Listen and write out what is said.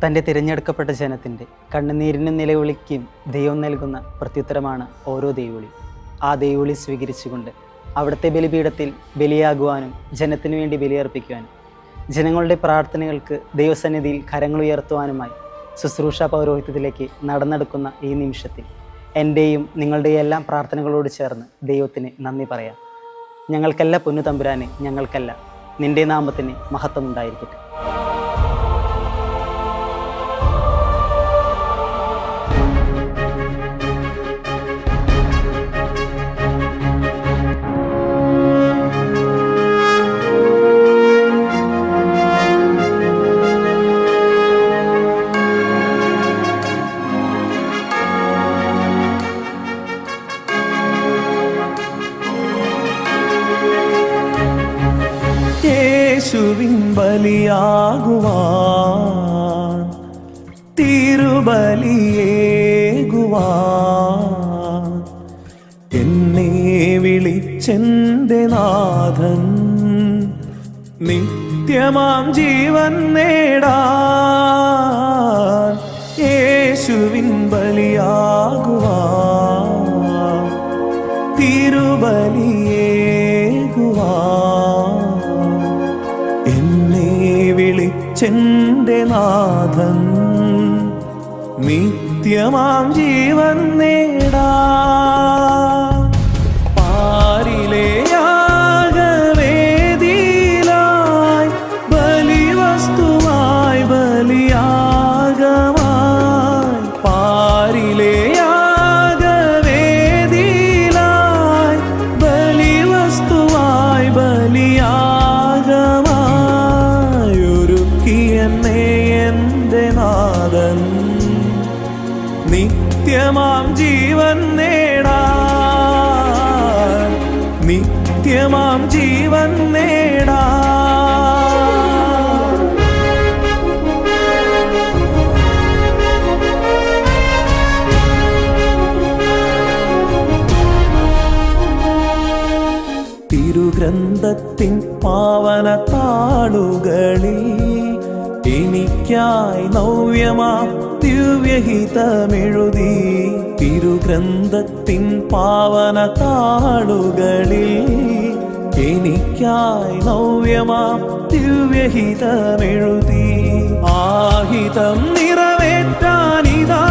തൻ്റെ തിരഞ്ഞെടുക്കപ്പെട്ട ജനത്തിൻ്റെ കണ്ണുനീരിനും നിലവിളിക്കും ദൈവം നൽകുന്ന പ്രത്യുത്തരമാണ് ഓരോ ദൈവവിളി. ആ ദൈവവിളി സ്വീകരിച്ചുകൊണ്ട് അവിടുത്തെ ബലിപീഠത്തിൽ ബലിയാകുവാനും ജനത്തിനു വേണ്ടി ബലിയർപ്പിക്കുവാനും ജനങ്ങളുടെ പ്രാർത്ഥനകൾക്ക് ദൈവസന്നിധിയിൽ കരങ്ങളുയർത്തുവാനുമായി ശുശ്രൂഷ പൗരോഹിത്യത്തിലേക്ക് നടന്നെടുക്കുന്ന ഈ നിമിഷത്തിൽ എൻ്റെയും നിങ്ങളുടെയും എല്ലാം പ്രാർത്ഥനകളോട് ചേർന്ന് ദൈവത്തിന് നന്ദി പറയാം. ഞങ്ങൾക്കല്ല പൊന്നു തമ്പുരാനെ, ഞങ്ങൾക്കല്ല, നിൻ്റെ നാമത്തിന് മഹത്വം ഉണ്ടായിരിക്കട്ടെ. യേശുവിൻ ബലിയാകുവാൻ തിരുബലിയേകുവാൻ എന്നെ വിളിച്ചെന്റെ നാഥൻ നിത്യമാം ജീവൻ നേടാൻ. യേശുവിൻ ബലിയാകുവാൻ തിരുബലിയേകുവാൻ എന്നെ വിളിച്ചെന്റെ നാഥൻ നിത്യമാം ജീവൻ നേടാൻ. പാരിലെ യാഗവേദിയിലായി ബലിവസ്തുവായി ബലിയാഗമായി, പാരിലെ യാഗവേദിയിലായി ബലിവസ്തുവായി ബലിയാഗമായി ഒരുക്കിയെന്നെ എന്റെ നാഥൻ നിത്യമാം ജീവൻ നേടാൻ, നിത്യമാം ജീവൻ നേടാൻ. തിരുഗ്രന്ഥത്തിൻ പാവന താളുകളിൽ എനിക്കായി നവ്യമാം ദിവ്യഹിതമെഴുതി. തിരുഗ്രന്ഥത്തിൻ പാവന താളുകളിൽ എനിക്കായി നവ്യമാം ദിവ്യഹിതമെഴുതി. ആഹിതം നിറവേറ്റാനിതാ